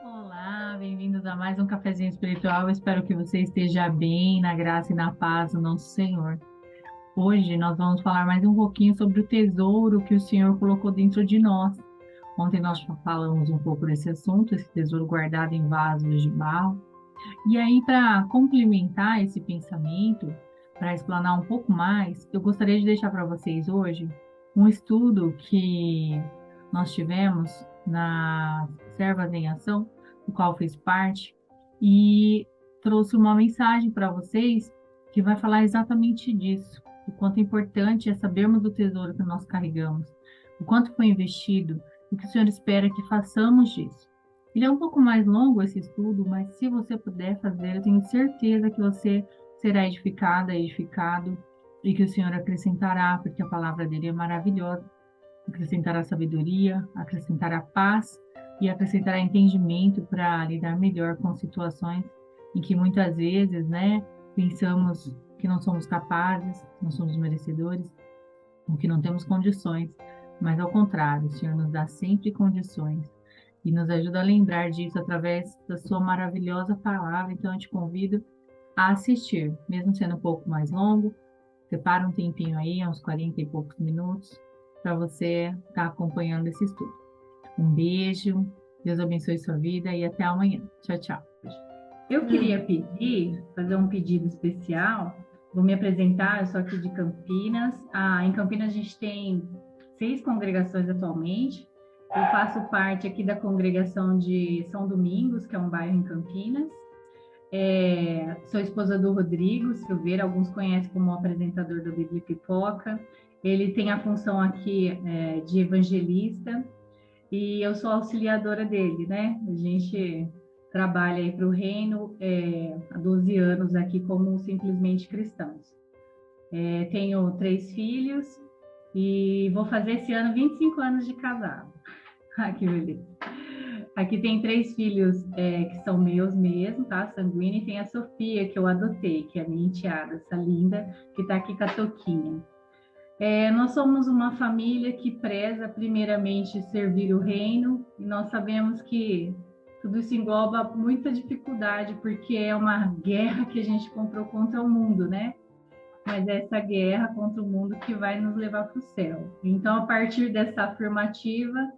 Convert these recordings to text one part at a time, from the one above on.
Olá, bem-vindos a mais um cafezinho espiritual. Eu espero que você esteja bem, na graça e na paz do nosso Senhor. Hoje nós vamos falar mais um pouquinho sobre o tesouro que o Senhor colocou dentro de nós. Ontem nós falamos um pouco desse assunto, esse tesouro guardado em vasos de barro. E aí, para complementar esse pensamento, para explanar um pouco mais, eu gostaria de deixar para vocês hoje um estudo que nós tivemos na Servas em Ação, do qual fiz parte, e trouxe uma mensagem para vocês que vai falar exatamente disso, o quanto é importante é sabermos do tesouro que nós carregamos, o quanto foi investido, o que o Senhor espera que façamos disso. Ele é um pouco mais longo esse estudo, mas se você puder fazer, eu tenho certeza que você será edificada, edificado, e que o Senhor acrescentará, porque a palavra dele é maravilhosa, acrescentará sabedoria, acrescentará paz e acrescentará entendimento para lidar melhor com situações em que muitas vezes, né, pensamos que não somos capazes, não somos merecedores, ou que não temos condições, mas ao contrário, o Senhor nos dá sempre condições e nos ajuda a lembrar disso através da sua maravilhosa palavra. Então, eu te convido a assistir, mesmo sendo um pouco mais longo, separa um tempinho aí, uns 40 e poucos minutos, para você estar acompanhando esse estudo. Um beijo, Deus abençoe sua vida e até amanhã. Tchau, tchau. Eu queria fazer um pedido especial. Vou me apresentar, eu sou aqui de Campinas. Em Campinas a gente tem 6 congregações atualmente. Eu faço parte aqui da congregação de São Domingos, que é um bairro em Campinas. Sou esposa do Rodrigo Silveira, alguns conhecem como apresentador do Bíblia Pipoca. Ele tem a função aqui de evangelista e eu sou auxiliadora dele, né? A gente trabalha aí para o reino há 12 anos aqui como simplesmente cristãos. Tenho 3 filhos e vou fazer esse ano 25 anos de casado. Que beleza. Aqui tem 3 filhos que são meus mesmo, tá? Sanguíneo, e tem a Sofia, que eu adotei, que é a minha enteada, essa linda, que está aqui com a Toquinha. Nós somos uma família que preza primeiramente servir o reino, e nós sabemos que tudo isso engloba muita dificuldade, porque é uma guerra que a gente comprou contra o mundo, né? Mas é essa guerra contra o mundo que vai nos levar para o céu. Então, a partir dessa afirmativa,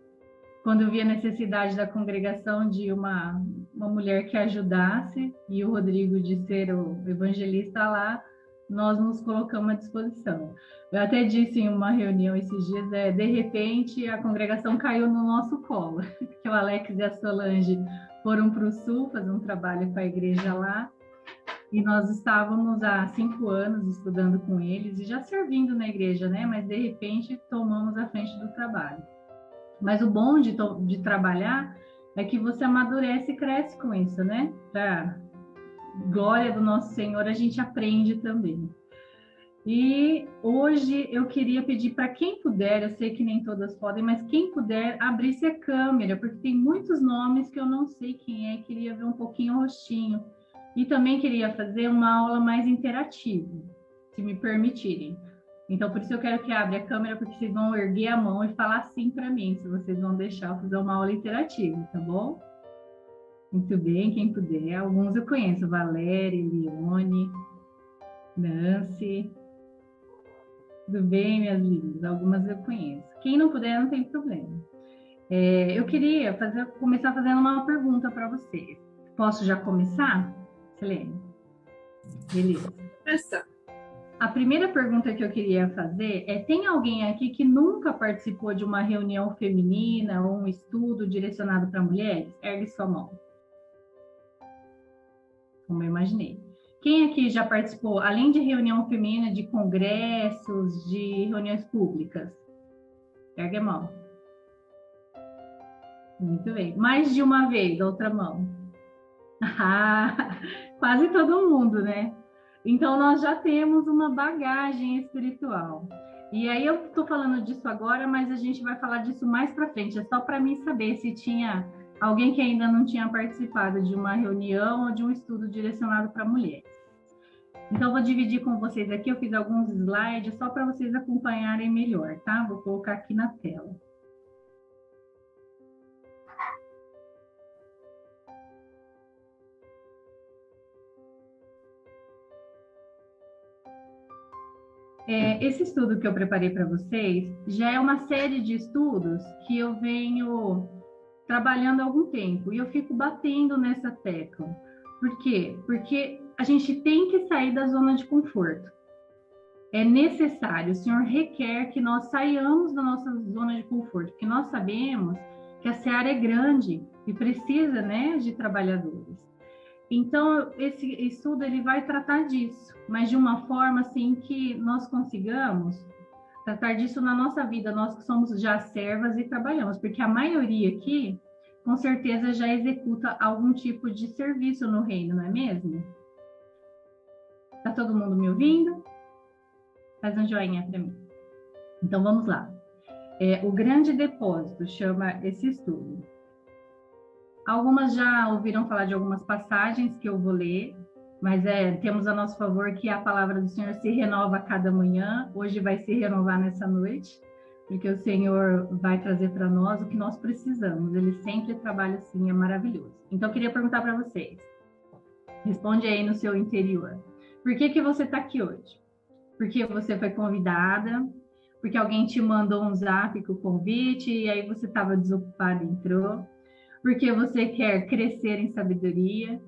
quando eu vi a necessidade da congregação de uma mulher que ajudasse, e o Rodrigo de ser o evangelista lá, nós nos colocamos à disposição. Eu até disse em uma reunião esses dias, de repente a congregação caiu no nosso colo, porque o Alex e a Solange foram para o sul fazer um trabalho com a igreja lá, e nós estávamos há 5 anos estudando com eles e já servindo na igreja, né? Mas de repente tomamos a frente do trabalho. Mas o bom de trabalhar é que você amadurece e cresce com isso, né? Para glória do nosso Senhor, a gente aprende também. E hoje eu queria pedir para quem puder, eu sei que nem todas podem, mas quem puder, abrisse a câmera, porque tem muitos nomes que eu não sei quem é, queria ver um pouquinho o rostinho. E também queria fazer uma aula mais interativa, se me permitirem. Então, por isso eu quero que abra a câmera, porque vocês vão erguer a mão e falar sim para mim, se vocês vão deixar eu fazer uma aula interativa, tá bom? Muito bem, quem puder. Alguns eu conheço, Valéria, Leone, Nancy. Tudo bem, minhas lindas? Algumas eu conheço. Quem não puder, não tem problema. Eu queria começar fazendo uma pergunta para vocês. Posso já começar, Selene? Beleza. A primeira pergunta que eu queria fazer tem alguém aqui que nunca participou de uma reunião feminina ou um estudo direcionado para mulheres? Ergue sua mão. Como eu imaginei. Quem aqui já participou, além de reunião feminina, de congressos, de reuniões públicas? Ergue a mão. Muito bem. Mais de uma vez, outra mão. Quase todo mundo, né? Então, nós já temos uma bagagem espiritual. E aí eu estou falando disso agora, mas a gente vai falar disso mais para frente. É só para mim saber se tinha alguém que ainda não tinha participado de uma reunião ou de um estudo direcionado para mulheres. Então, eu vou dividir com vocês aqui. Eu fiz alguns slides só para vocês acompanharem melhor, tá? Vou colocar aqui na tela. Esse estudo que eu preparei para vocês já é uma série de estudos que eu venho trabalhando há algum tempo e eu fico batendo nessa tecla. Por quê? Porque a gente tem que sair da zona de conforto. É necessário, o Senhor requer que nós saiamos da nossa zona de conforto, porque nós sabemos que a seara é grande e precisa, né, de trabalhadores. Então, esse estudo ele vai tratar disso, mas de uma forma assim que nós consigamos tratar disso na nossa vida, nós que somos já servas e trabalhamos, porque a maioria aqui, com certeza, já executa algum tipo de serviço no reino, não é mesmo? Tá todo mundo me ouvindo? Faz um joinha para mim. Então, vamos lá. O grande depósito chama esse estudo. Algumas já ouviram falar de algumas passagens que eu vou ler, mas temos a nosso favor que a palavra do Senhor se renova a cada manhã. Hoje vai se renovar nessa noite, porque o Senhor vai trazer para nós o que nós precisamos. Ele sempre trabalha assim, é maravilhoso. Então, eu queria perguntar para vocês. Responde aí no seu interior. Por que você está aqui hoje? Porque você foi convidada? Porque alguém te mandou um zap com o convite e aí você estava desocupado e entrou? Porque você quer crescer em sabedoria,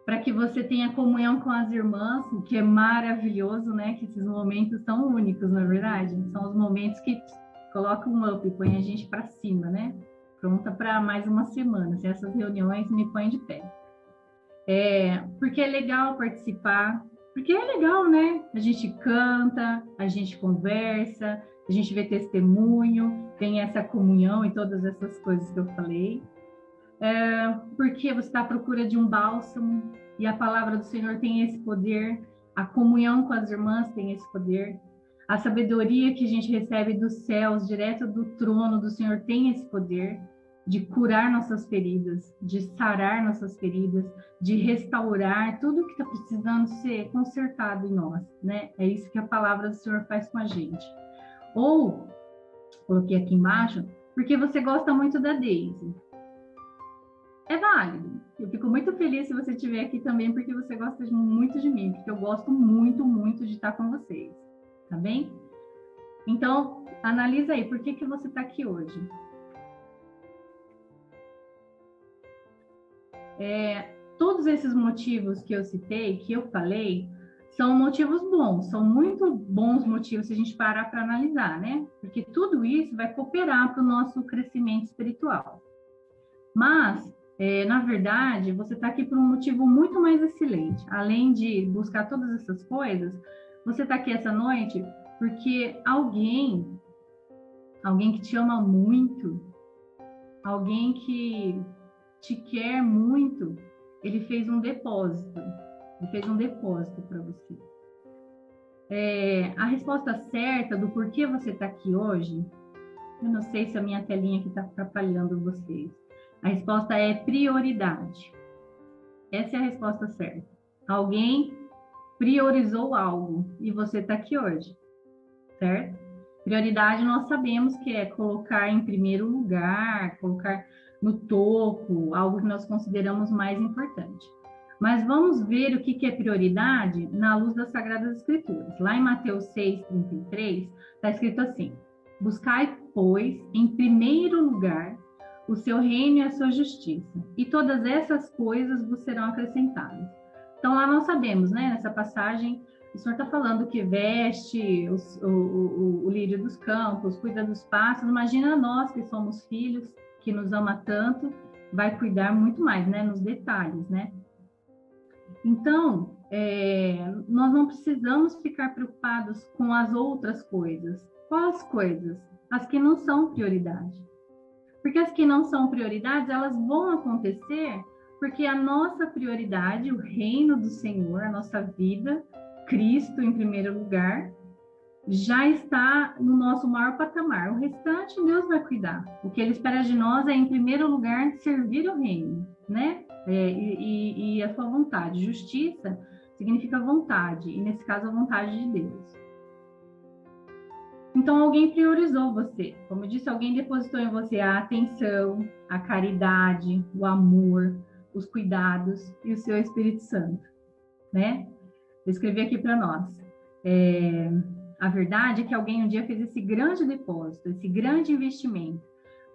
para que você tenha comunhão com as irmãs, o que é maravilhoso, né? Que esses momentos são únicos, não é verdade? São os momentos que colocam um up, põem a gente para cima, né? Pronta para mais uma semana. Se essas reuniões me põem de pé. Porque é legal participar, porque é legal, né? A gente canta, a gente conversa, a gente vê testemunho, tem essa comunhão e todas essas coisas que eu falei. Porque você está à procura de um bálsamo e a palavra do Senhor tem esse poder, a comunhão com as irmãs tem esse poder, a sabedoria que a gente recebe dos céus, direto do trono do Senhor, tem esse poder de curar nossas feridas, de sarar nossas feridas, de restaurar tudo que está precisando ser consertado em nós, né? É isso que a palavra do Senhor faz com a gente. Ou, coloquei aqui embaixo, porque você gosta muito da Daisy. É válido. Eu fico muito feliz se você estiver aqui também, porque você gosta muito de mim, porque eu gosto muito, muito de estar com vocês. Tá bem? Então, analisa aí, por que você está aqui hoje? Todos esses motivos que eu citei, que eu falei, são motivos bons, são muito bons motivos se a gente parar para analisar, né? Porque tudo isso vai cooperar para o nosso crescimento espiritual. Mas, na verdade, você está aqui por um motivo muito mais excelente. Além de buscar todas essas coisas, você está aqui essa noite porque alguém que te ama muito, alguém que te quer muito, ele fez um depósito. Ele fez um depósito para você. A resposta certa do porquê você está aqui hoje, eu não sei se a minha telinha aqui está atrapalhando vocês. A resposta é prioridade. Essa é a resposta certa. Alguém priorizou algo e você está aqui hoje, certo? Prioridade nós sabemos que é colocar em primeiro lugar, colocar no topo, algo que nós consideramos mais importante. Mas vamos ver o que é prioridade na luz das Sagradas Escrituras. Lá em Mateus 6,33, está escrito assim: buscai, pois, em primeiro lugar o seu reino e a sua justiça, e todas essas coisas vos serão acrescentadas. Então, lá nós sabemos, né, nessa passagem, o Senhor está falando que veste o lírio dos campos, cuida dos pássaros. Imagina nós que somos filhos, que nos ama tanto, vai cuidar muito mais, né, nos detalhes, né? Então, nós não precisamos ficar preocupados com as outras coisas. Quais coisas? As que não são prioridade. Porque as que não são prioridades, elas vão acontecer porque a nossa prioridade, o reino do Senhor, a nossa vida, Cristo em primeiro lugar, já está no nosso maior patamar. O restante Deus vai cuidar. O que Ele espera de nós é, em primeiro lugar, servir o reino, né? E a sua vontade. Justiça significa vontade, e nesse caso a vontade de Deus. Então alguém priorizou você. Como eu disse, alguém depositou em você a atenção, a caridade, o amor, os cuidados e o seu Espírito Santo, né? Eu escrevi aqui para nós. A verdade é que alguém um dia fez esse grande depósito, esse grande investimento.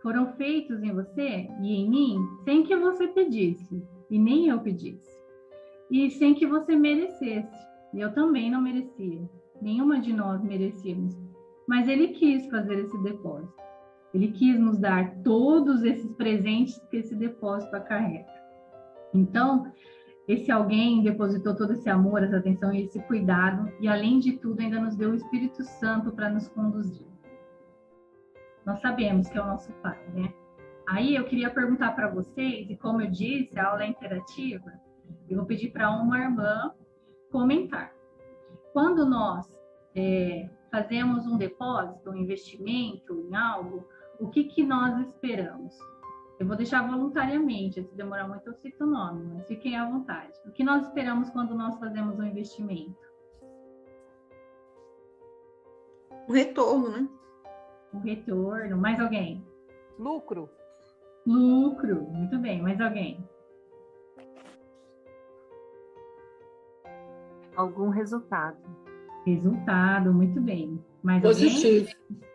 Foram feitos em você e em mim sem que você pedisse, e nem eu pedisse. E sem que você merecesse. E eu também não merecia. Nenhuma de nós merecíamos. Mas Ele quis fazer esse depósito. Ele quis nos dar todos esses presentes que esse depósito acarreta. Então, esse alguém depositou todo esse amor, essa atenção e esse cuidado, e além de tudo, ainda nos deu o Espírito Santo para nos conduzir. Nós sabemos que é o nosso Pai, né? Aí eu queria perguntar para vocês, e como eu disse, a aula é interativa, eu vou pedir para uma irmã comentar. Quando nós fazemos um depósito, um investimento em algo, o que nós esperamos? Eu vou deixar voluntariamente, se demorar muito eu cito o nome, mas fiquem à vontade. O que nós esperamos quando nós fazemos um investimento? Um retorno, né? Um retorno. Mais alguém? Lucro. Lucro. Muito bem. Mais alguém? Algum resultado. Resultado. Muito bem. Mais Positivo. alguém?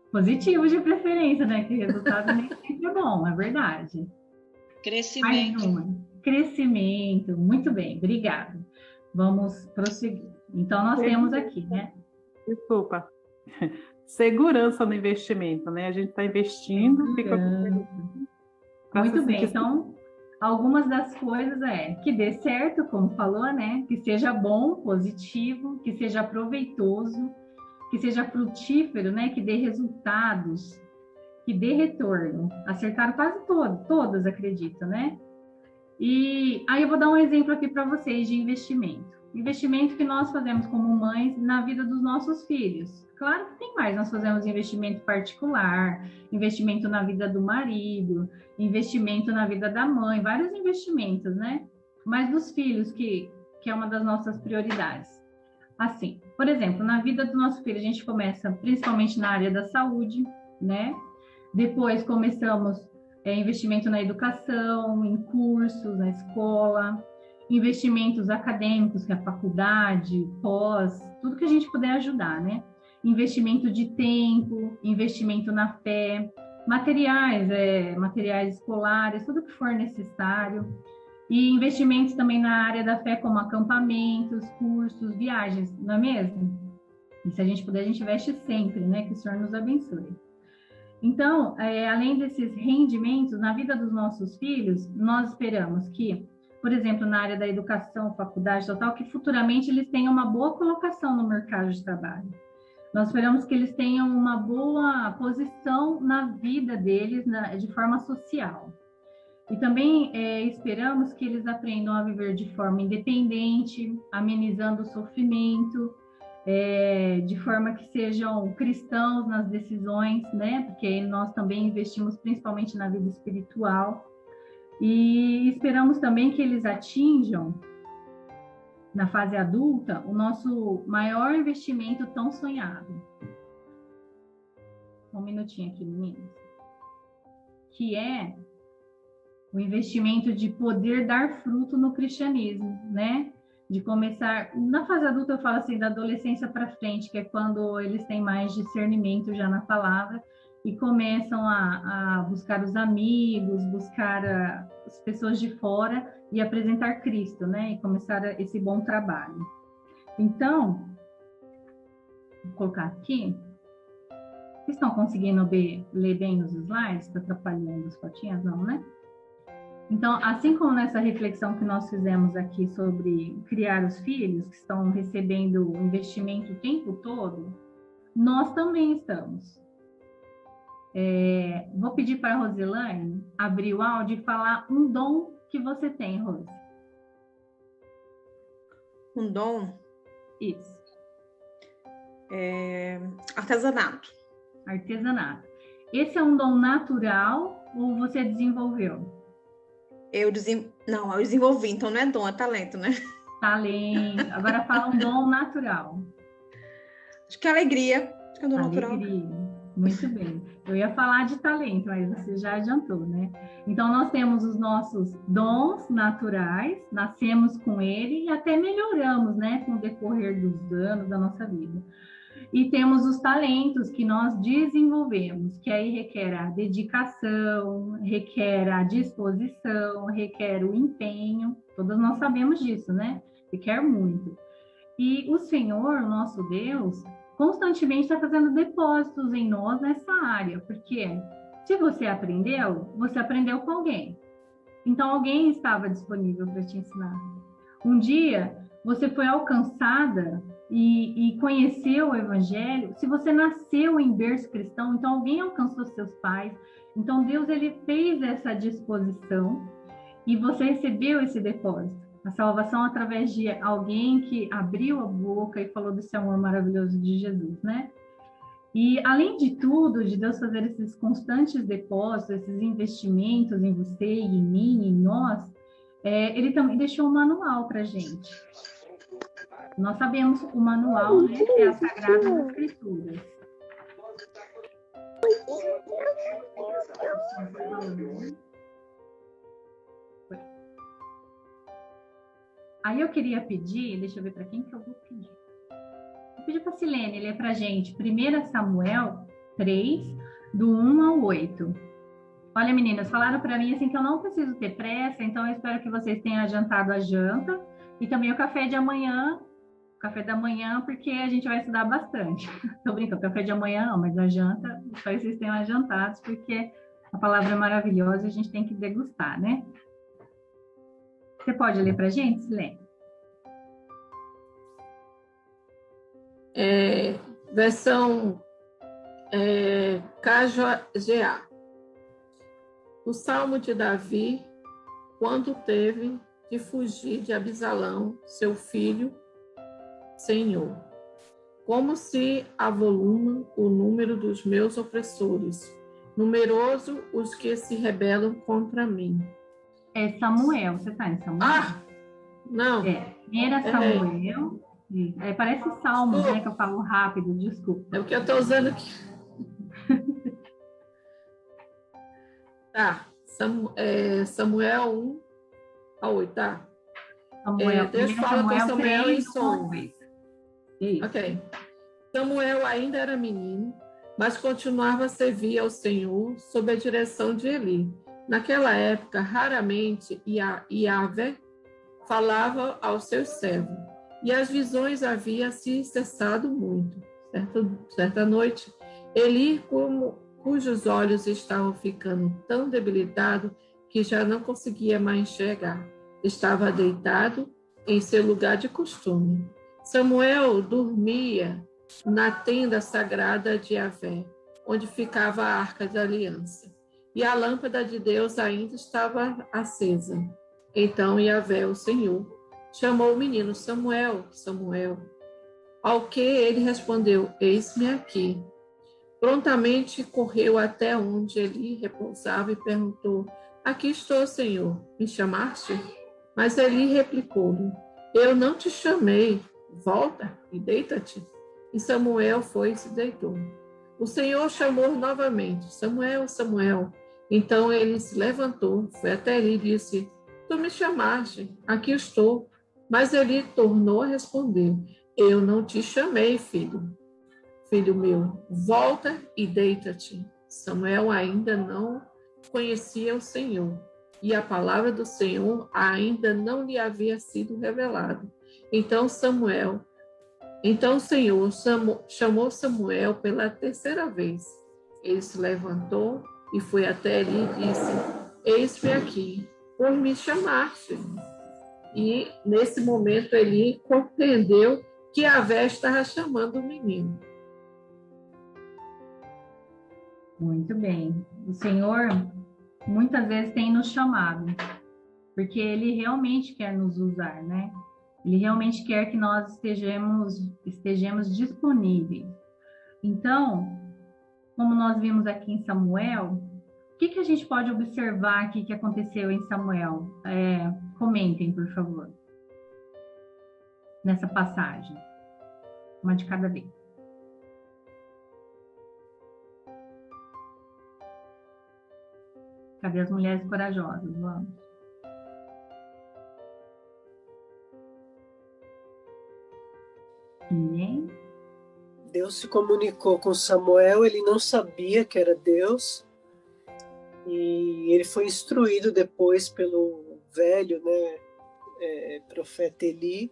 Positivo de preferência, né? Que resultado nem sempre é bom, é verdade. Crescimento. Mais uma. Crescimento. Muito bem, obrigada. Vamos prosseguir. Então, nós temos aqui, né? Desculpa. Segurança no investimento, né? A gente está investindo, fica... Muito bem, então, algumas das coisas que dê certo, como falou, né? Que seja bom, positivo, que seja proveitoso, que seja frutífero, né? Que dê resultados, que dê retorno. Acertaram quase todas, acredito, né? E aí eu vou dar um exemplo aqui para vocês de investimento. Investimento que nós fazemos como mães na vida dos nossos filhos. Claro que tem mais, nós fazemos investimento particular, investimento na vida do marido, investimento na vida da mãe, vários investimentos, né? Mas dos filhos, que é uma das nossas prioridades. Assim, por exemplo, na vida do nosso filho, a gente começa principalmente na área da saúde, né? Depois começamos investimento na educação, em cursos, na escola, investimentos acadêmicos, que é a faculdade, pós, tudo que a gente puder ajudar, né? Investimento de tempo, investimento na fé, materiais escolares, tudo que for necessário. E investimentos também na área da fé, como acampamentos, cursos, viagens, não é mesmo? E se a gente puder, a gente investe sempre, né? Que o Senhor nos abençoe. Então, além desses rendimentos, na vida dos nossos filhos, nós esperamos que, por exemplo, na área da educação, faculdade, total, que futuramente eles tenham uma boa colocação no mercado de trabalho. Nós esperamos que eles tenham uma boa posição na vida deles, de forma social. E também esperamos que eles aprendam a viver de forma independente, amenizando o sofrimento, de forma que sejam cristãos nas decisões, né? Porque nós também investimos principalmente na vida espiritual. E esperamos também que eles atinjam, na fase adulta, o nosso maior investimento tão sonhado. Um minutinho aqui, meninas. Que é o investimento de poder dar fruto no cristianismo, né? De começar, na fase adulta eu falo assim, da adolescência para frente, que é quando eles têm mais discernimento já na palavra e começam a buscar os amigos, buscar as pessoas de fora e apresentar Cristo, né? E começar esse bom trabalho. Então, vou colocar aqui. Vocês estão conseguindo ler bem os slides? Está atrapalhando as fotinhas? Não, né? Então, assim como nessa reflexão que nós fizemos aqui sobre criar os filhos, que estão recebendo investimento o tempo todo, nós também estamos. Vou pedir para a Rosilane abrir o áudio e falar um dom que você tem, Rose. Um dom? Isso. Artesanato. Artesanato. Esse é um dom natural ou você desenvolveu? Não, eu desenvolvi, então não é dom, é talento, né? Talento. Agora fala um dom natural. Acho que é alegria. Acho que é um dom natural. Alegria. Muito bem. Eu ia falar de talento, mas você já adiantou, né? Então, nós temos os nossos dons naturais, nascemos com ele e até melhoramos, né? Com o decorrer dos anos da nossa vida. E temos os talentos que nós desenvolvemos, que aí requer a dedicação, requer a disposição, requer o empenho. Todos nós sabemos disso, né? Requer muito. E o Senhor, o nosso Deus, constantemente está fazendo depósitos em nós nessa área, porque se você aprendeu com alguém. Então, alguém estava disponível para te ensinar. Um dia, você foi alcançada e conheceu o Evangelho. Se você nasceu em berço cristão, então alguém alcançou seus pais. Então, Deus ele fez essa disposição e você recebeu esse depósito. A salvação através de alguém que abriu a boca e falou desse amor maravilhoso de Jesus, né? E, além de tudo, de Deus fazer esses constantes depósitos, esses investimentos em você e em mim, em nós, ele também deixou um manual para a gente. Nós sabemos o manual, né, que é a Sagrada Escrituras. Aí eu queria pedir, deixa eu ver para quem que eu vou pedir. Vou pedir para a Silene, ler para a gente 1 Samuel 3, do 1 ao 8. Olha, meninas, falaram para mim assim que eu não preciso ter pressa, então eu espero que vocês tenham adiantado a janta e também o café da manhã, porque a gente vai estudar bastante. Tô brincando, café de amanhã não, mas a janta, espero que vocês tenham adiantados, porque a palavra é maravilhosa e a gente tem que degustar, né? Você pode ler para a gente, Silene? Versão KJA. O Salmo de Davi, quando teve de fugir de Abisalão, seu filho, Senhor. Como se avoluma o número dos meus opressores, numeroso os que se rebelam contra mim. É Samuel, você está em Samuel? Ah, não. 1 Samuel. Parece Salmos, né? Que eu falo rápido, desculpa. É o que eu estou usando aqui. Tá. Samuel 1 a 8, tá? Deus fala com Samuel em sonhos. Ok. Samuel ainda era menino, mas continuava a servir ao Senhor sob a direção de Eli. Naquela época, raramente Yahvé falava aos seus servos, e as visões haviam se cessado muito. Certa noite, Eli, cujos olhos estavam ficando tão debilitados que já não conseguia mais enxergar, estava deitado em seu lugar de costume. Samuel dormia na tenda sagrada de Yahvé, onde ficava a Arca da Aliança. E a lâmpada de Deus ainda estava acesa. Então Yahvé, o Senhor, chamou o menino Samuel, Samuel. Ao que ele respondeu, eis-me aqui. Prontamente correu até onde ele repousava e perguntou, aqui estou, Senhor, me chamaste? Mas Eli replicou-lhe, eu não te chamei, volta e deita-te. E Samuel foi e se deitou. O Senhor chamou novamente, Samuel, Samuel. Então ele se levantou, foi até Eli e disse, tu me chamaste, aqui estou. Mas Eli tornou a responder, eu não te chamei, filho meu, volta e deita-te. Samuel ainda não conhecia o Senhor, e a palavra do Senhor ainda não lhe havia sido revelada. Então o Senhor chamou Samuel pela terceira vez. Ele se levantou e foi até ele e disse, eis-me aqui, por me chamaste. E nesse momento ele compreendeu que Yahvé estava chamando o menino. Muito bem. O Senhor muitas vezes tem nos chamado, porque Ele realmente quer nos usar, né? Ele realmente quer que nós estejamos disponíveis. Então, como nós vimos aqui em Samuel, o que a gente pode observar aqui que aconteceu em Samuel? Comentem, por favor, nessa passagem. Uma de cada vez. Cadê as mulheres corajosas? Vamos. Ninguém? Deus se comunicou com Samuel, ele não sabia que era Deus, e ele foi instruído depois pelo velho, né, profeta Eli,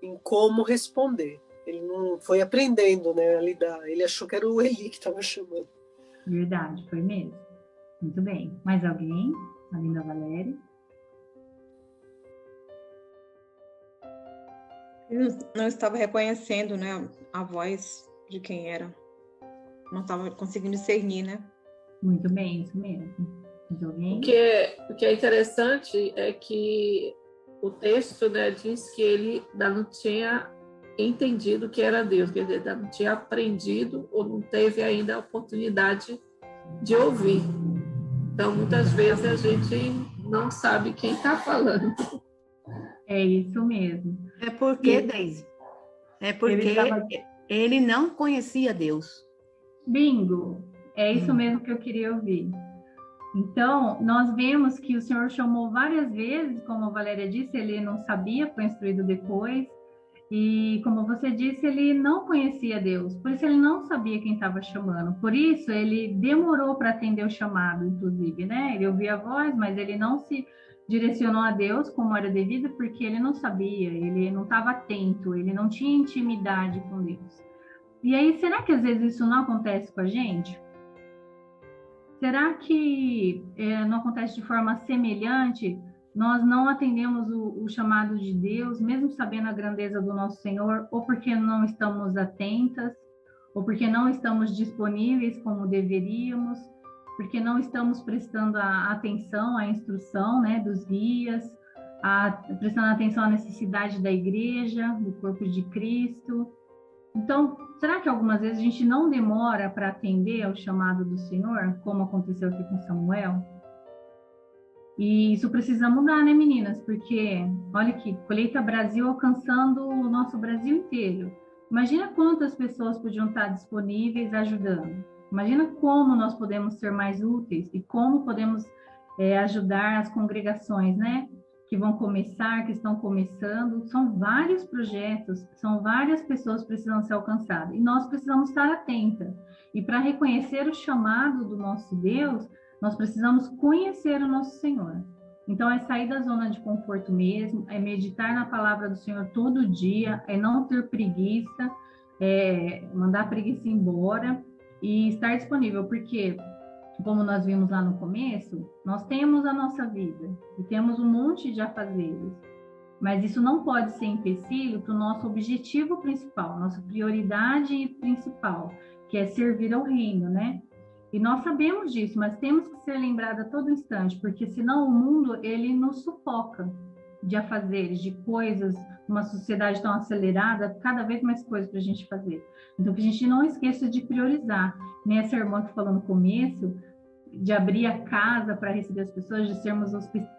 em como responder. Ele não foi aprendendo, né, a lidar. Ele achou que era o Eli que estava chamando. Verdade, foi mesmo. Muito bem. Mais alguém? Além da Valéria? Ele não estava reconhecendo, né, a voz de quem era. Não estava conseguindo discernir, né? Muito bem, isso mesmo. Mais alguém? O que é interessante é que o texto, né, diz que ele ainda não tinha entendido que era Deus, quer dizer, ainda não tinha aprendido ou não teve ainda a oportunidade de ouvir. Então, muitas vezes a gente não sabe quem está falando. É isso mesmo. É porque, Deise, ele não conhecia Deus. Bingo! É isso mesmo que eu queria ouvir. Então, nós vemos que o Senhor chamou várias vezes, como a Valéria disse, ele não sabia, foi instruído depois. E, como você disse, ele não conhecia Deus, por isso ele não sabia quem estava chamando. Por isso, ele demorou para atender o chamado, inclusive, né? Ele ouvia a voz, mas ele não se direcionou a Deus como era devido, porque ele não sabia, ele não estava atento, ele não tinha intimidade com Deus. E aí, será que às vezes isso não acontece com a gente? Será que não acontece de forma semelhante? Nós não atendemos o chamado de Deus, mesmo sabendo a grandeza do nosso Senhor, ou porque não estamos atentas, ou porque não estamos disponíveis como deveríamos, porque não estamos prestando a atenção à instrução, né, dos guias, prestando atenção à necessidade da igreja, do corpo de Cristo. Então, será que algumas vezes a gente não demora para atender ao chamado do Senhor, como aconteceu aqui com Samuel? E isso precisa mudar, né, meninas? Porque, olha aqui, Colheita Brasil alcançando o nosso Brasil inteiro. Imagina quantas pessoas podiam estar disponíveis ajudando. Imagina como nós podemos ser mais úteis e como podemos ajudar as congregações, né? Que vão começar, que estão começando. São vários projetos, são várias pessoas que precisam ser alcançadas. E nós precisamos estar atentas. E para reconhecer o chamado do nosso Deus, nós precisamos conhecer o nosso Senhor. Então, é sair da zona de conforto mesmo, é meditar na palavra do Senhor todo dia, é não ter preguiça, é mandar a preguiça embora e estar disponível, porque, como nós vimos lá no começo, nós temos a nossa vida e temos um monte de afazeres, mas isso não pode ser empecilho para o nosso objetivo principal, nossa prioridade principal, que é servir ao reino, né? E nós sabemos disso, mas temos que ser lembrados a todo instante, porque senão o mundo, ele nos sufoca de afazeres, de coisas, uma sociedade tão acelerada, cada vez mais coisas para a gente fazer. Então, que a gente não esqueça de priorizar. Nem essa irmã que falou no começo, de abrir a casa para receber as pessoas, de sermos,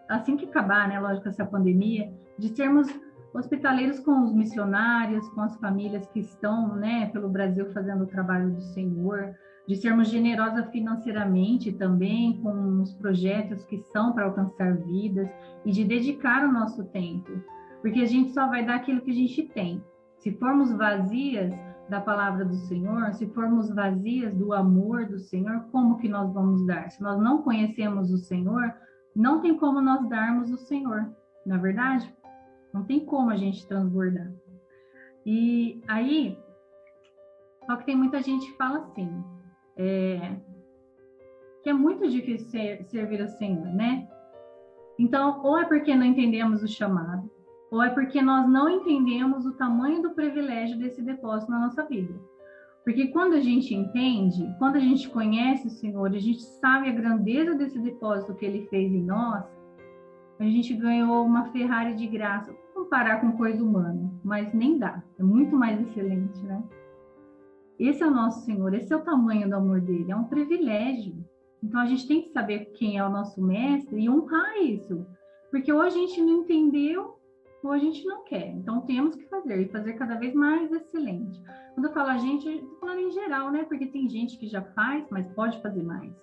assim que acabar, né, lógico, essa pandemia, de sermos hospitaleiros com os missionários, com as famílias que estão, né, pelo Brasil fazendo o trabalho do Senhor, de sermos generosas financeiramente também com os projetos que são para alcançar vidas e de dedicar o nosso tempo, porque a gente só vai dar aquilo que a gente tem. Se formos vazias da palavra do Senhor, se formos vazias do amor do Senhor, como que nós vamos dar? Se nós não conhecemos o Senhor, não tem como nós darmos o Senhor, não é verdade? Não tem como a gente transbordar. E aí, só que tem muita gente que fala assim, que é muito difícil servir ao Senhor, né? Então, ou é porque não entendemos o chamado, ou é porque nós não entendemos o tamanho do privilégio desse depósito na nossa vida. Porque quando a gente entende, quando a gente conhece o Senhor, a gente sabe a grandeza desse depósito que Ele fez em nós, a gente ganhou uma Ferrari de graça. comparar com coisa humana, mas nem dá. É muito mais excelente, né? Esse é o nosso Senhor, esse é o tamanho do amor dele, é um privilégio. Então, a gente tem que saber quem é o nosso mestre e honrar isso. Porque ou a gente não entendeu, ou a gente não quer. Então, temos que fazer, e fazer cada vez mais excelente. Quando eu falo a gente, eu estou falando em geral, né? Porque tem gente que já faz, mas pode fazer mais.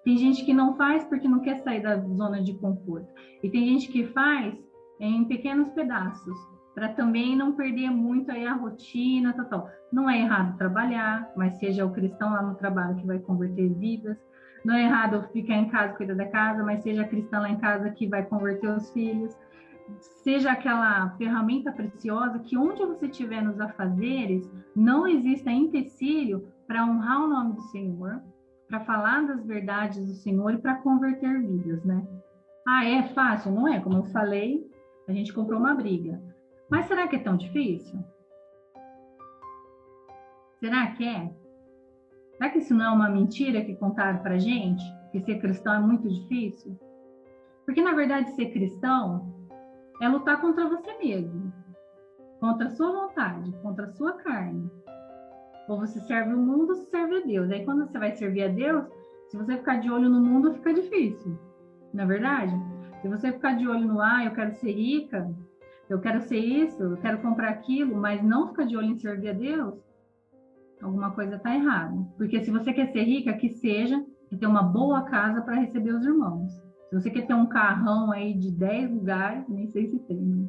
Tem gente que não faz porque não quer sair da zona de conforto. E tem gente que faz em pequenos pedaços, para também não perder muito aí a rotina, tal. Não é errado trabalhar, mas seja o cristão lá no trabalho que vai converter vidas. Não é errado ficar em casa, cuidar da casa, mas seja a cristã lá em casa que vai converter os filhos. Seja aquela ferramenta preciosa que onde você estiver nos afazeres, não exista empecilho para honrar o nome do Senhor, para falar das verdades do Senhor e para converter vidas, né? Ah, é fácil? Não é? Como eu falei, a gente comprou uma briga. Mas será que é tão difícil? Será que é? Será que isso não é uma mentira que contaram pra gente? Que ser cristão é muito difícil? Porque, na verdade, ser cristão é lutar contra você mesmo. Contra a sua vontade, contra a sua carne. Ou você serve o mundo, ou você serve a Deus. Aí, quando você vai servir a Deus, se você ficar de olho no mundo, fica difícil. Não é verdade? Se você ficar de olho no, eu quero ser rica, eu quero ser isso, eu quero comprar aquilo, mas não ficar de olho em servir a Deus, alguma coisa está errada. Porque se você quer ser rica, que seja, que ter uma boa casa para receber os irmãos. Se você quer ter um carrão aí de 10 lugares, nem sei se tem, né?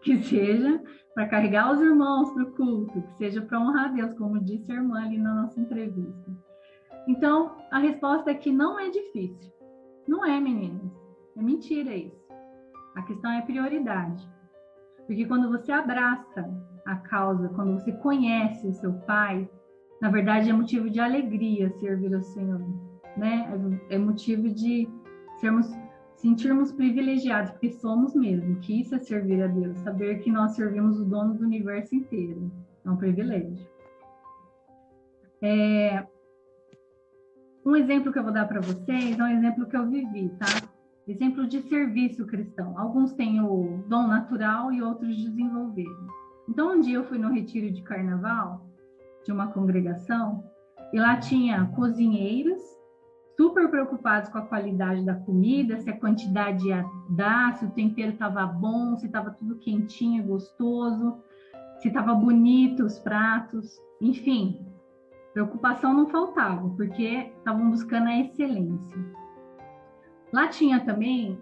Que seja para carregar os irmãos para o culto, que seja para honrar a Deus, como disse a irmã ali na nossa entrevista. Então, a resposta é que não é difícil. Não é, meninas. É mentira isso. A questão é prioridade. Porque quando você abraça a causa, quando você conhece o seu Pai, na verdade é motivo de alegria servir ao Senhor, né? É motivo de sentirmos privilegiados, porque somos mesmo, que isso é servir a Deus, saber que nós servimos o dono do universo inteiro. É um privilégio. Um exemplo que eu vou dar para vocês é um exemplo que eu vivi, tá? Exemplo de serviço cristão. Alguns têm o dom natural e outros desenvolveram. Então, um dia eu fui no retiro de carnaval de uma congregação e lá tinha cozinheiros super preocupados com a qualidade da comida, se a quantidade ia dar, se o tempero estava bom, se estava tudo quentinho, gostoso, se estava bonito os pratos, enfim, preocupação não faltava, porque estavam buscando a excelência. Lá tinha também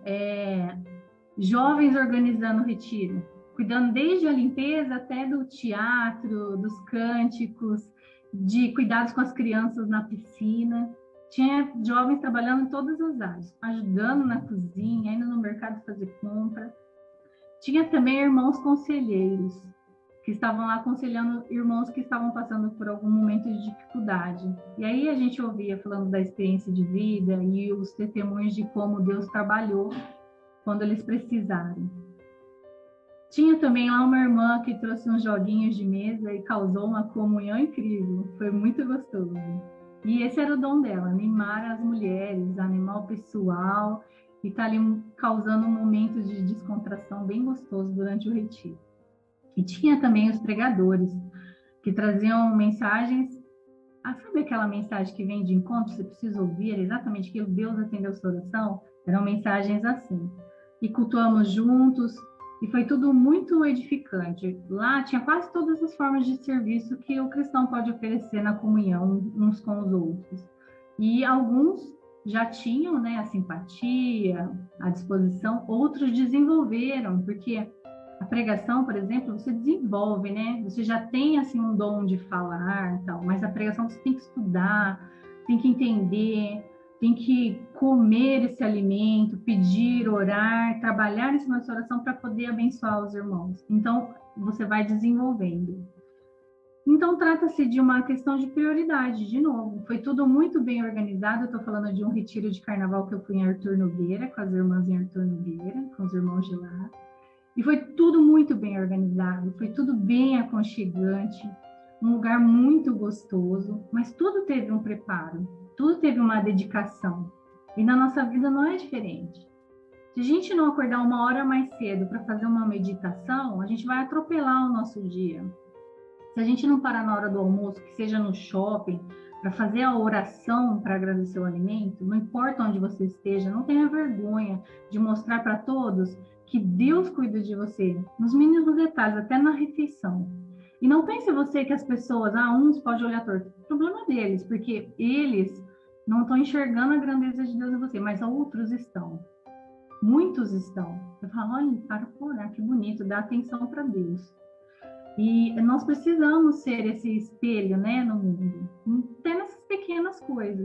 jovens organizando o retiro, cuidando desde a limpeza até do teatro, dos cânticos, de cuidados com as crianças na piscina. Tinha jovens trabalhando em todas as áreas, ajudando na cozinha, indo no mercado fazer compra. Tinha também irmãos conselheiros, que estavam lá aconselhando irmãos que estavam passando por algum momento de dificuldade. E aí a gente ouvia falando da experiência de vida e os testemunhos de como Deus trabalhou quando eles precisaram. Tinha também lá uma irmã que trouxe uns joguinhos de mesa e causou uma comunhão incrível. Foi muito gostoso. E esse era o dom dela, animar as mulheres, animar o pessoal e tá ali causando um momento de descontração bem gostoso durante o retiro. E tinha também os pregadores, que traziam mensagens, sabe aquela mensagem que vem de encontro, você precisa ouvir, era exatamente aquilo, Deus atendeu a sua oração? Eram mensagens assim. E cultuamos juntos, e foi tudo muito edificante. Lá tinha quase todas as formas de serviço que o cristão pode oferecer na comunhão uns com os outros. E alguns já tinham, né, a simpatia, a disposição, outros desenvolveram, porque a pregação, por exemplo, você desenvolve, né? Você já tem, assim, um dom de falar, tal, mas a pregação você tem que estudar, tem que entender, tem que comer esse alimento, pedir, orar, trabalhar em cima dessa oração para poder abençoar os irmãos. Então, você vai desenvolvendo. Então, trata-se de uma questão de prioridade, de novo. Foi tudo muito bem organizado. Eu estou falando de um retiro de carnaval que eu fui em Arthur Nogueira, com as irmãs em Arthur Nogueira, com os irmãos de lá. E foi tudo muito bem organizado, foi tudo bem aconchegante, um lugar muito gostoso, mas tudo teve um preparo, tudo teve uma dedicação. E na nossa vida não é diferente. Se a gente não acordar 1 hora mais cedo para fazer uma meditação, a gente vai atropelar o nosso dia. Se a gente não parar na hora do almoço, que seja no shopping, para fazer a oração para agradecer o alimento, não importa onde você esteja, não tenha vergonha de mostrar para todos que Deus cuida de você, nos mínimos detalhes, até na refeição. E não pense você que as pessoas, uns podem olhar torto. O problema é deles, porque eles não estão enxergando a grandeza de Deus em você, mas outros estão. Muitos estão. Eu falo, olha, para por orar, que bonito, dá atenção para Deus. E nós precisamos ser esse espelho, né, no mundo, até nessas pequenas coisas.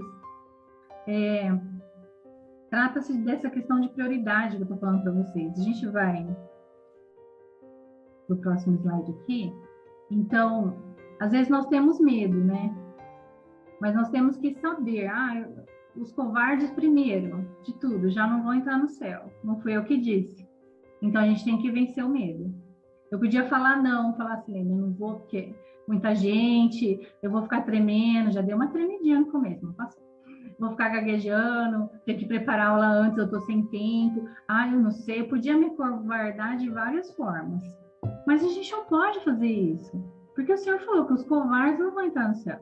Trata-se dessa questão de prioridade que eu estou falando para vocês. A gente vai para o próximo slide aqui. Então, às vezes nós temos medo, né? Mas nós temos que saber, os covardes primeiro, de tudo, já não vão entrar no céu. Não fui eu que disse. Então, a gente tem que vencer o medo. Eu podia falar assim, eu não vou, porque muita gente, eu vou ficar tremendo, já deu uma tremidinha no começo, não passou. Vou ficar gaguejando, ter que preparar a aula antes, eu tô sem tempo. Eu não sei, eu podia me acovardar de várias formas. Mas a gente não pode fazer isso, porque o Senhor falou que os covardes não vão entrar no céu.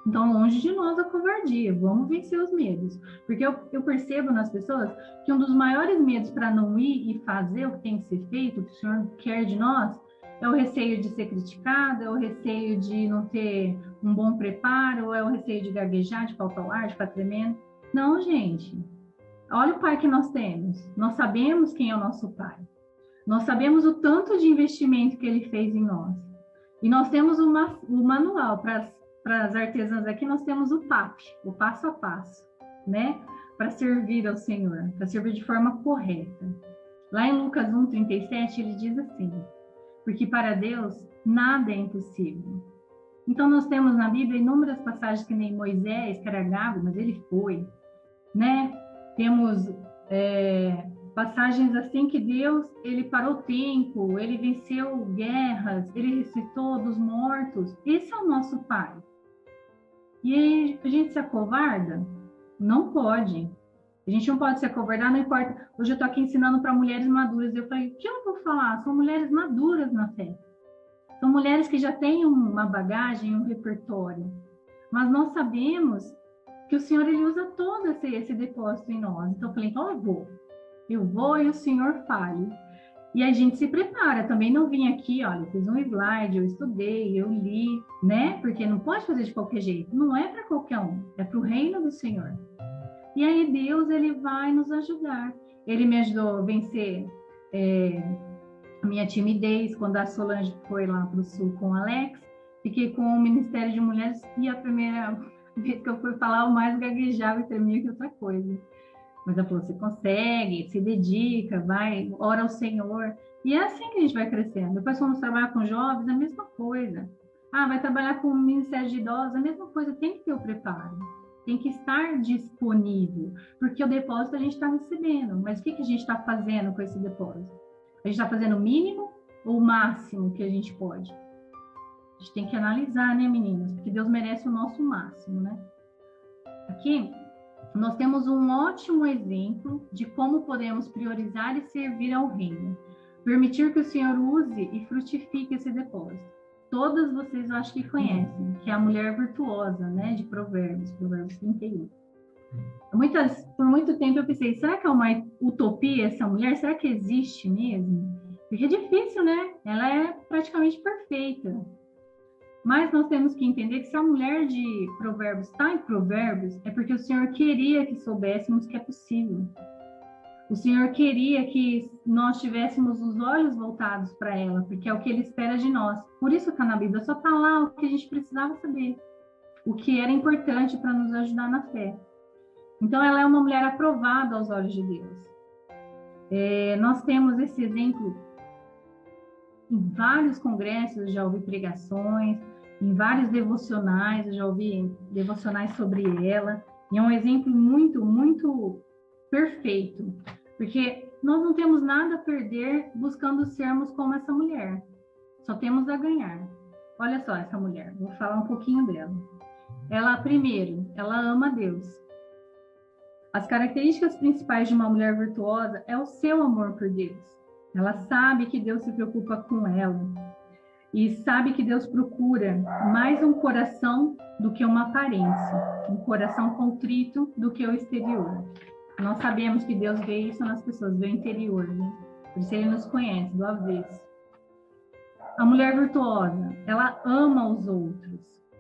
Então, longe de nós a covardia, vamos vencer os medos. Porque eu percebo nas pessoas que um dos maiores medos para não ir e fazer o que tem que ser feito, o que o Senhor quer de nós, é o receio de ser criticado, é o receio de não ter um bom preparo, é o receio de gaguejar, de faltar o ar, de ficar tremendo. Não, gente. Olha o Pai que nós temos. Nós sabemos quem é o nosso Pai. Nós sabemos o tanto de investimento que Ele fez em nós. E nós temos o manual para as artesãs aqui, nós temos o PAP, o passo a passo, né? Para servir ao Senhor, para servir de forma correta. Lá em Lucas 1:37, ele diz assim, porque para Deus nada é impossível. Então, nós temos na Bíblia inúmeras passagens que nem Moisés, que era gago, mas ele foi, né? Temos passagens assim que Deus, ele parou o tempo, ele venceu guerras, ele ressuscitou dos mortos. Esse é o nosso Pai. E aí, a gente se acovarda? Não pode. A gente não pode se acovardar, não importa. Hoje eu estou aqui ensinando para mulheres maduras. Eu falei, o que eu vou falar? São mulheres maduras na fé. São mulheres que já têm uma bagagem, um repertório. Mas nós sabemos que o Senhor, ele usa todo esse depósito em nós. Então eu falei, então eu vou e o Senhor fale. E a gente se prepara. Também não vim aqui, olha, fiz um slide, eu estudei, eu li, né? Porque não pode fazer de qualquer jeito. Não é para qualquer um, é para o reino do Senhor. E aí Deus, ele vai nos ajudar. Ele me ajudou a vencer a minha timidez, quando a Solange foi lá para o Sul com o Alex. Fiquei com o Ministério de Mulheres e a primeira vez que eu fui falar, eu mais gaguejava e tremia que outra coisa. Mas ela falou, você consegue, se dedica, vai, ora ao Senhor. E é assim que a gente vai crescendo. Depois vamos trabalhar com jovens, a mesma coisa. Vai trabalhar com o Ministério de Idosos, a mesma coisa, tem que ter o preparo. Tem que estar disponível, porque o depósito a gente está recebendo. Mas o que a gente está fazendo com esse depósito? A gente está fazendo o mínimo ou o máximo que a gente pode? A gente tem que analisar, né, meninas? Porque Deus merece o nosso máximo, né? Aqui, nós temos um ótimo exemplo de como podemos priorizar e servir ao reino. Permitir que o Senhor use e frutifique esse depósito. Todas vocês, eu acho que conhecem, que é a mulher virtuosa, né, de Provérbios 31. Por muito tempo eu pensei, será que é uma utopia essa mulher? Será que existe mesmo? Porque é difícil, né? Ela é praticamente perfeita. Mas nós temos que entender que se a mulher de Provérbios está em Provérbios, é porque o Senhor queria que soubéssemos que é possível. O Senhor queria que nós tivéssemos os olhos voltados para ela, porque é o que Ele espera de nós. Por isso que na Bíblia só está lá o que a gente precisava saber, o que era importante para nos ajudar na fé. Então, ela é uma mulher aprovada aos olhos de Deus. Nós temos esse exemplo em vários congressos, já ouvi pregações, em vários devocionais, eu já ouvi devocionais sobre ela, e é um exemplo muito, muito perfeito, porque nós não temos nada a perder buscando sermos como essa mulher, só temos a ganhar. Olha só essa mulher, vou falar um pouquinho dela. Ela, primeiro, ela ama Deus. As características principais de uma mulher virtuosa é o seu amor por Deus. Ela sabe que Deus se preocupa com ela e sabe que Deus procura mais um coração do que uma aparência, um coração contrito do que o exterior. Nós sabemos que Deus vê isso nas pessoas, vê o interior, né? Por isso Ele nos conhece do avesso. A mulher virtuosa, ela ama os outros.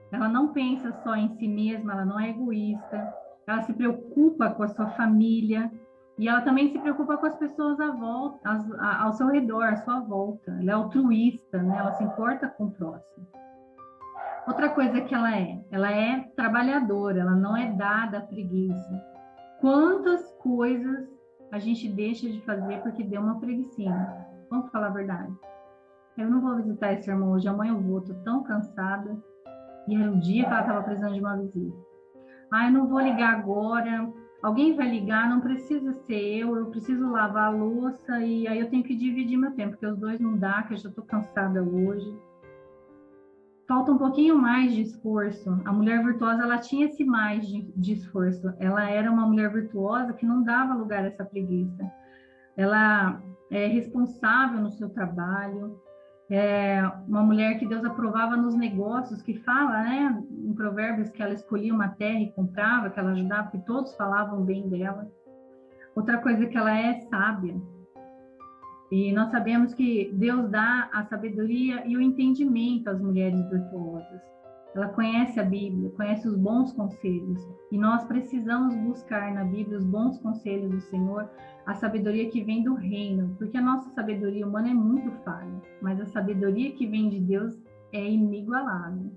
Ela não pensa só em si mesma, ela não é egoísta. Ela se preocupa com a sua família e ela também se preocupa com as pessoas à volta, ao seu redor, à sua volta. Ela é altruísta, né? Ela se importa com o próximo. Outra coisa que ela é trabalhadora, ela não é dada à preguiça. Quantas coisas a gente deixa de fazer porque deu uma preguicinha? Vamos falar a verdade. Eu não vou visitar esse irmão hoje, amanhã eu vou, tô tão cansada. E era o dia que ela estava precisando de uma visita. Eu não vou ligar agora, alguém vai ligar, não precisa ser eu preciso lavar a louça e aí eu tenho que dividir meu tempo, porque os dois não dá, que eu já estou cansada hoje. Falta um pouquinho mais de esforço. A mulher virtuosa, ela tinha esse mais de esforço. Ela era uma mulher virtuosa que não dava lugar a essa preguiça. Ela é responsável no seu trabalho, é uma mulher que Deus aprovava nos negócios, que fala, né, em Provérbios, que ela escolhia uma terra e comprava, que ela ajudava, que todos falavam bem dela. Outra coisa que ela é sábia. E nós sabemos que Deus dá a sabedoria e o entendimento às mulheres virtuosas. Ela conhece a Bíblia, conhece os bons conselhos. E nós precisamos buscar na Bíblia os bons conselhos do Senhor, a sabedoria que vem do reino, porque a nossa sabedoria humana é muito falha, mas a sabedoria que vem de Deus é inigualável,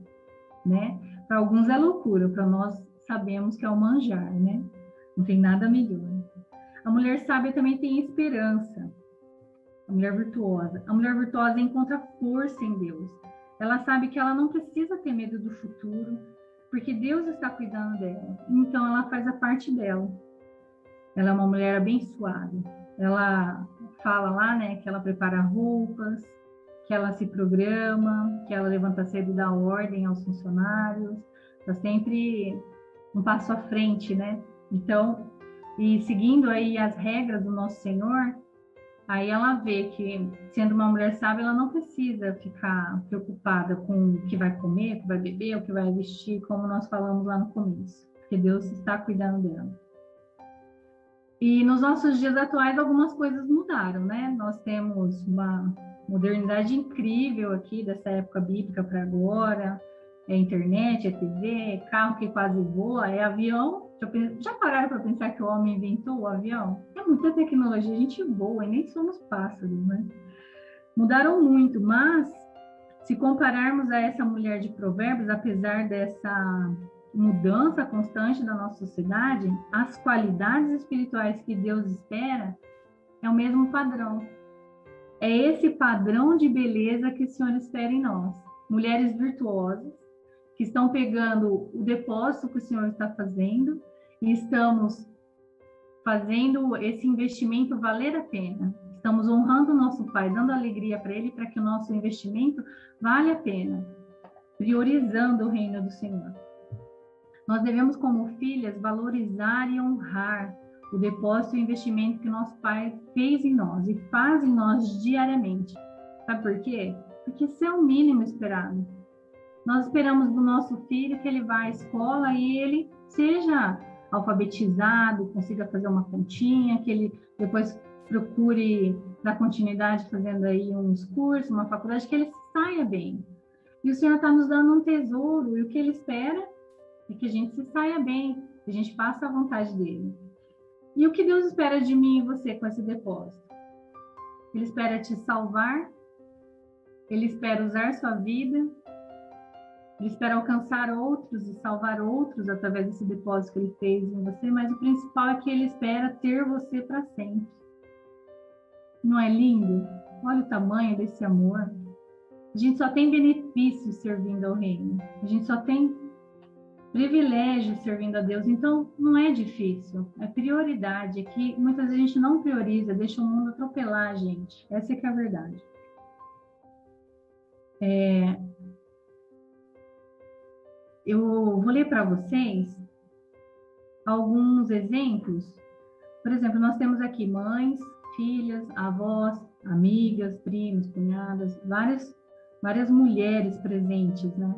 né? Para alguns é loucura, para nós sabemos que é o manjar, né? Não tem nada melhor. A mulher sábia também tem esperança, a mulher virtuosa. A mulher virtuosa encontra força em Deus. Ela sabe que ela não precisa ter medo do futuro, porque Deus está cuidando dela. Então, ela faz a parte dela. Ela é uma mulher abençoada. Ela fala lá, né, que ela prepara roupas, que ela se programa, que ela levanta cedo e dá ordem aos funcionários. Está sempre um passo à frente, né? Então, e seguindo aí as regras do nosso Senhor, aí ela vê que, sendo uma mulher sábia, ela não precisa ficar preocupada com o que vai comer, o que vai beber, o que vai vestir, como nós falamos lá no começo, porque Deus está cuidando dela. E nos nossos dias atuais, algumas coisas mudaram, né? Nós temos uma modernidade incrível aqui, dessa época bíblica para agora. É internet, é TV, é carro que quase voa, é avião. Já pararam para pensar que o homem inventou o avião? É muita tecnologia, a gente voa e nem somos pássaros, né? Mudaram muito, mas se compararmos a essa mulher de Provérbios, apesar dessa mudança constante da nossa sociedade, as qualidades espirituais que Deus espera é o mesmo padrão. É esse padrão de beleza que o Senhor espera em nós. Mulheres virtuosas, que estão pegando o depósito que o Senhor está fazendo e estamos fazendo esse investimento valer a pena. Estamos honrando o nosso Pai, dando alegria para Ele, para que o nosso investimento vale a pena, priorizando o reino do Senhor. Nós devemos, como filhas, valorizar e honrar o depósito e o investimento que nosso Pai fez em nós e faz em nós diariamente. Sabe por quê? Porque isso é o mínimo esperado. Nós esperamos do nosso filho que ele vá à escola e ele seja alfabetizado, consiga fazer uma continha, que ele depois procure dar continuidade fazendo aí uns cursos, uma faculdade, que ele saia bem. E o Senhor está nos dando um tesouro, e o que Ele espera é que a gente se saia bem, que a gente faça a vontade dEle. E o que Deus espera de mim e você com esse depósito? Ele espera te salvar, Ele espera usar sua vida, Ele espera alcançar outros e salvar outros através desse depósito que Ele fez em você, mas o principal é que Ele espera ter você para sempre. Não é lindo? Olha o tamanho desse amor. A gente só tem benefícios servindo ao reino. A gente só tem privilégio servindo a Deus. Então, não é difícil. É prioridade. É que muitas vezes a gente não prioriza, deixa o mundo atropelar a gente. Essa é que é a verdade. Eu vou ler para vocês alguns exemplos. Por exemplo, nós temos aqui mães, filhas, avós, amigas, primos, cunhadas, várias mulheres presentes, né?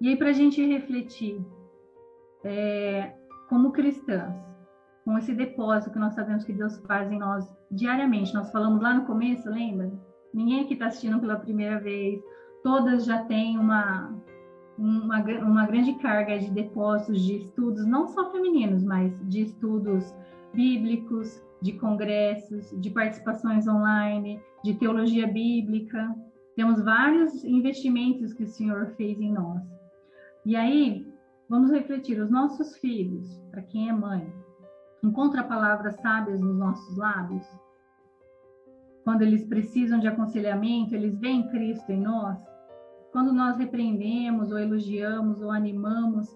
E aí, para a gente refletir, como cristãs, com esse depósito que nós sabemos que Deus faz em nós diariamente. Nós falamos lá no começo, lembra? Ninguém aqui está assistindo pela primeira vez. Todas já têm uma grande carga de depósitos de estudos, não só femininos, mas de estudos bíblicos, de congressos, de participações online, de teologia bíblica. Temos vários investimentos que o Senhor fez em nós. E aí, vamos refletir, os nossos filhos, para quem é mãe, encontra palavras sábias nos nossos lábios? Quando eles precisam de aconselhamento, eles veem Cristo em nós? Quando nós repreendemos, ou elogiamos, ou animamos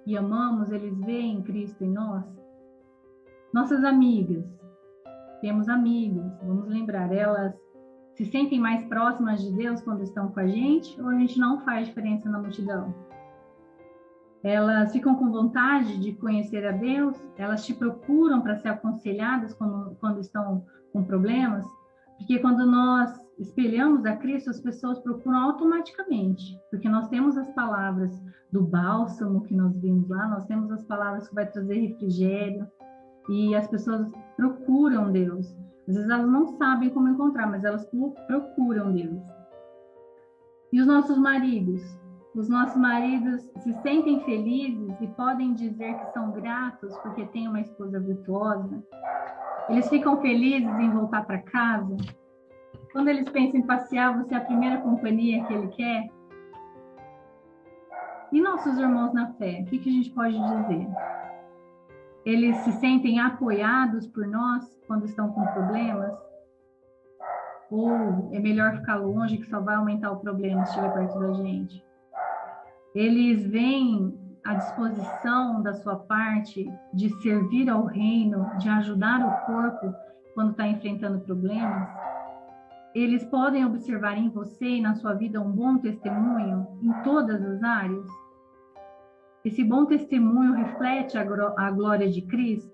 e amamos, eles veem Cristo em nós? Nossas amigas, temos amigas, vamos lembrar, elas se sentem mais próximas de Deus quando estão com a gente, ou a gente não faz diferença na multidão? Elas ficam com vontade de conhecer a Deus? Elas te procuram para ser aconselhadas quando estão com problemas? Porque quando nós espelhamos a Cristo, as pessoas procuram automaticamente, porque nós temos as palavras do bálsamo que nós vimos lá, nós temos as palavras que vai trazer refrigério, e as pessoas procuram Deus. Às vezes elas não sabem como encontrar, mas elas procuram Deus. E os nossos maridos? Os nossos maridos se sentem felizes e podem dizer que são gratos porque têm uma esposa virtuosa? Eles ficam felizes em voltar para casa? Quando eles pensam em passear, você é a primeira companhia que ele quer? E nossos irmãos na fé? O que a gente pode dizer? Eles se sentem apoiados por nós quando estão com problemas? Ou é melhor ficar longe, que só vai aumentar o problema se estiver perto da gente? Eles veem a disposição da sua parte de servir ao reino, de ajudar o corpo quando está enfrentando problemas? Eles podem observar em você e na sua vida um bom testemunho em todas as áreas? Esse bom testemunho reflete a glória de Cristo?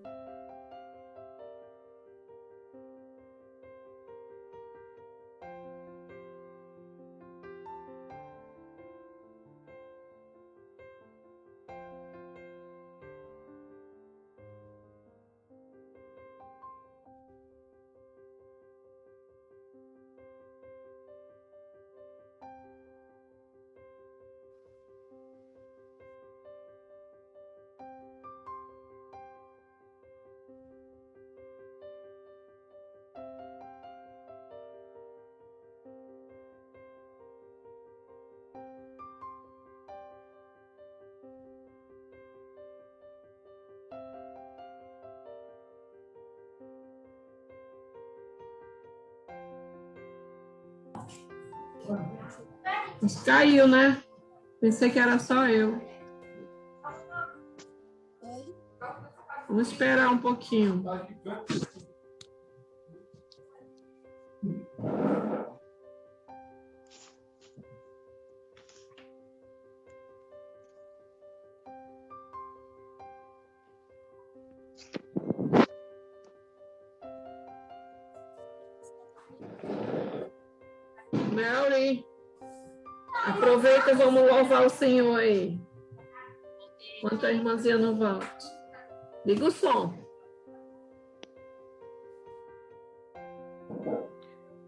Caiu, né? Pensei que era só eu. Vamos esperar um pouquinho. Mary, aproveita e vamos louvar o Senhor aí. Enquanto a irmãzinha não volta. Liga o som.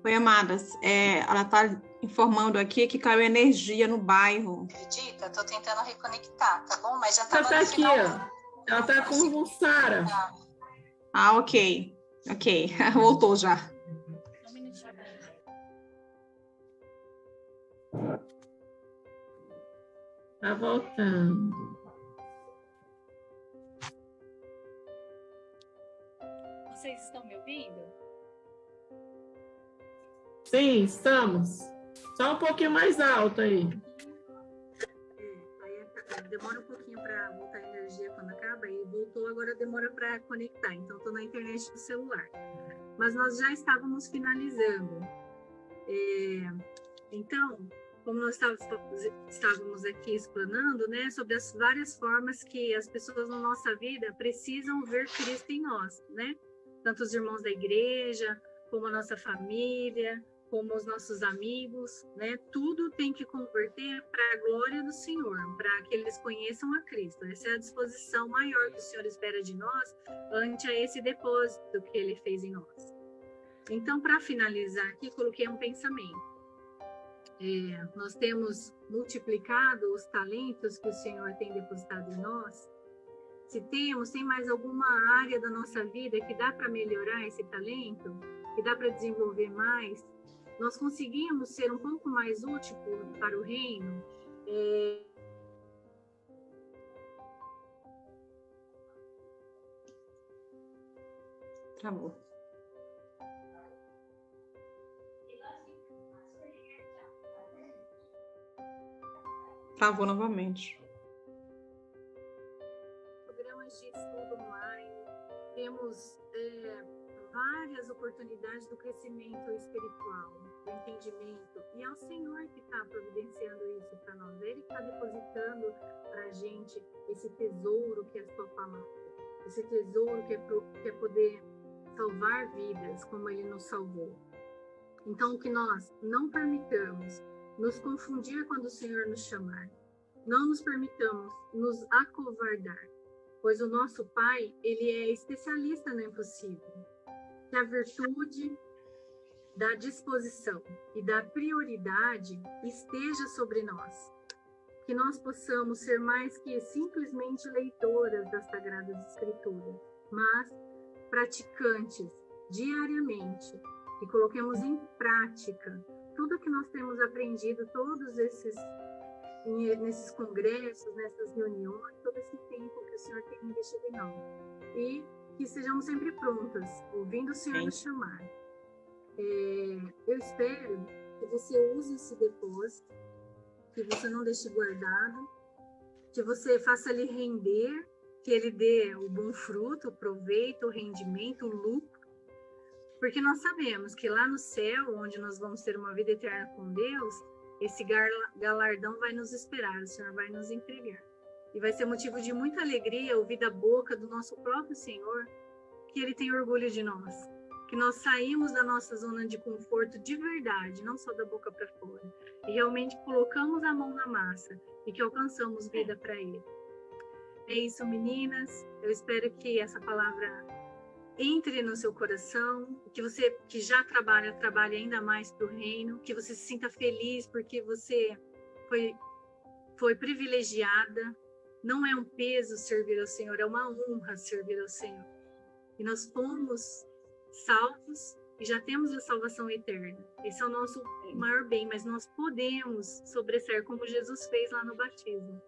Oi, amadas. Ela está informando aqui que caiu energia no bairro. Acredita? Estou tentando reconectar, tá bom? Mas já estava Ela está aqui, ó. Ela está com Sara. Ah, ok. Ok. Voltou já. Tá voltando. Vocês estão me ouvindo? Sim, estamos. Só um pouquinho mais alto aí. Aí demora um pouquinho para voltar a energia quando acaba, e voltou, agora demora para conectar. Então, estou na internet do celular. Mas nós já estávamos finalizando. Então, como nós estávamos aqui explanando, né, sobre as várias formas que as pessoas na nossa vida precisam ver Cristo em nós, né? Tanto os irmãos da igreja, como a nossa família, como os nossos amigos, né? Tudo tem que converter para a glória do Senhor, para que eles conheçam a Cristo. Essa é a disposição maior que o Senhor espera de nós ante a esse depósito que Ele fez em nós. Então, para finalizar aqui, coloquei um pensamento. Nós temos multiplicado os talentos que o Senhor tem depositado em nós. Se tem mais alguma área da nossa vida que dá para melhorar esse talento, que dá para desenvolver mais, nós conseguimos ser um pouco mais útil para o reino. Travou. Travou novamente. Programas de estudo online, temos várias oportunidades do crescimento espiritual, do entendimento, e é o Senhor que está providenciando isso para nós. Ele está depositando para a gente esse tesouro que é a sua palavra, esse tesouro que é poder salvar vidas como Ele nos salvou. Então, que nós não permitamos nos confundir quando o Senhor nos chamar. Não nos permitamos nos acovardar, pois o nosso Pai, Ele é especialista no impossível. Que a virtude da disposição e da prioridade esteja sobre nós. Que nós possamos ser mais que simplesmente leitoras das Sagradas Escrituras, mas praticantes diariamente, e coloquemos em prática tudo que nós temos aprendido, nesses congressos, nessas reuniões, todo esse tempo que o Senhor tem investido em nós. E que sejamos sempre prontas, ouvindo o Senhor nos chamar. Eu espero que você use esse depósito, que você não deixe guardado, que você faça ele render, que ele dê o bom fruto, o proveito, o rendimento, o lucro, porque nós sabemos que lá no céu, onde nós vamos ter uma vida eterna com Deus, esse galardão vai nos esperar, o Senhor vai nos entregar. E vai ser motivo de muita alegria ouvir da boca do nosso próprio Senhor que Ele tem orgulho de nós, que nós saímos da nossa zona de conforto de verdade, não só da boca para fora, e realmente colocamos a mão na massa e que alcançamos vida para Ele. É isso, meninas. Eu espero que essa palavra entre no seu coração, que você que já trabalhe ainda mais para o reino, que você se sinta feliz porque você foi privilegiada. Não é um peso servir ao Senhor, é uma honra servir ao Senhor. E nós fomos salvos e já temos a salvação eterna. Esse é o nosso maior bem, mas nós podemos sobressair como Jesus fez lá no batismo.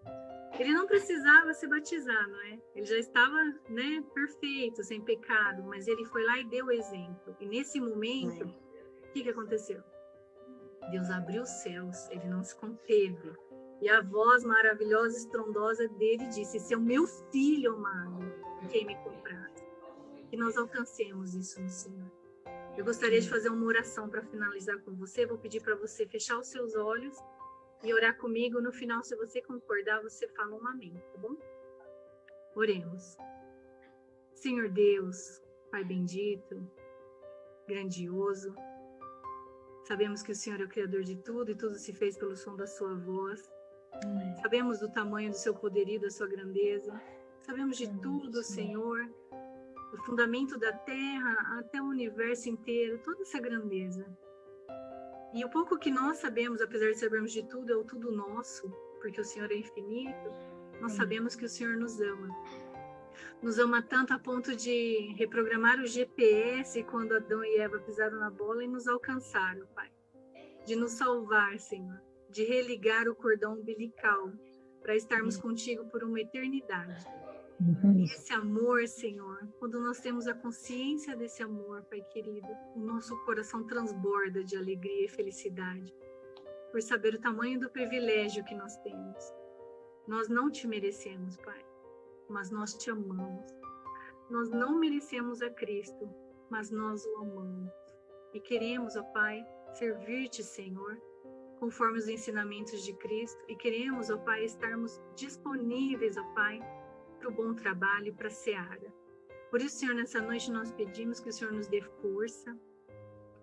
Ele não precisava se batizar, não é? Ele já estava, né, perfeito, sem pecado, mas ele foi lá e deu o exemplo. E nesse momento, o que aconteceu? Deus abriu os céus, ele não se conteve. E a voz maravilhosa, estrondosa dele disse: "Esse é o meu filho amado, em quem me compraz." Que nós alcancemos isso no Senhor. Eu gostaria de fazer uma oração para finalizar com você. Vou pedir para você fechar os seus olhos e orar comigo. No final, se você concordar, você fala um amém, tá bom? Oremos. Senhor Deus, Pai bendito, grandioso, sabemos que o Senhor é o Criador de tudo e tudo se fez pelo som da sua voz. Sabemos do tamanho do seu poderio, da sua grandeza. Sabemos de tudo, Senhor, do fundamento da terra até o universo inteiro, toda essa grandeza. E o pouco que nós sabemos, apesar de sabermos de tudo, é o tudo nosso, porque o Senhor é infinito. Nós sabemos que o Senhor nos ama. Nos ama tanto a ponto de reprogramar o GPS quando Adão e Eva pisaram na bola e nos alcançaram, Pai. De nos salvar, Senhor. De religar o cordão umbilical para estarmos contigo por uma eternidade. E esse amor, Senhor, quando nós temos a consciência desse amor, Pai querido, o nosso coração transborda de alegria e felicidade por saber o tamanho do privilégio que nós temos. Nós não te merecemos, Pai, mas nós te amamos. Nós não merecemos a Cristo, mas nós o amamos. E queremos, ó Pai, servir-te, Senhor, conforme os ensinamentos de Cristo, e queremos, ó Pai, estarmos disponíveis, ó Pai, para o bom trabalho, para a seara. Por isso, Senhor, nessa noite nós pedimos que o Senhor nos dê força,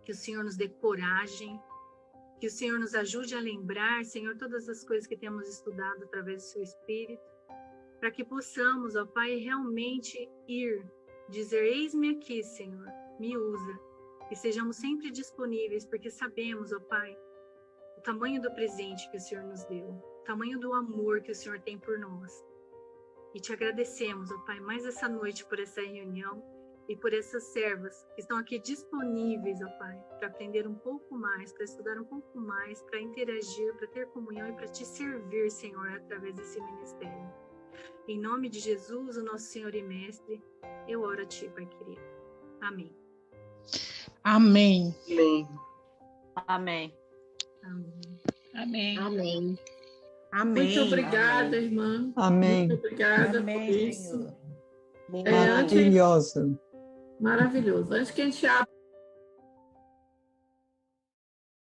que o Senhor nos dê coragem, que o Senhor nos ajude a lembrar, Senhor, todas as coisas que temos estudado através do seu Espírito, para que possamos, ó Pai, realmente ir, dizer, eis-me aqui, Senhor, me usa, e sejamos sempre disponíveis, porque sabemos, ó Pai, o tamanho do presente que o Senhor nos deu, o tamanho do amor que o Senhor tem por nós. E te agradecemos, ó Pai, mais essa noite por essa reunião e por essas servas que estão aqui disponíveis, ó Pai, para aprender um pouco mais, para estudar um pouco mais, para interagir, para ter comunhão e para te servir, Senhor, através desse ministério. Em nome de Jesus, o nosso Senhor e Mestre, eu oro a Ti, Pai querido. Amém. Amém. Amém. Amém. Amém. Amém. Amém. Muito obrigada, irmã. Amém. Muito obrigada Amém, por isso. Senhor. Maravilhoso. Maravilhoso. Antes que a gente abra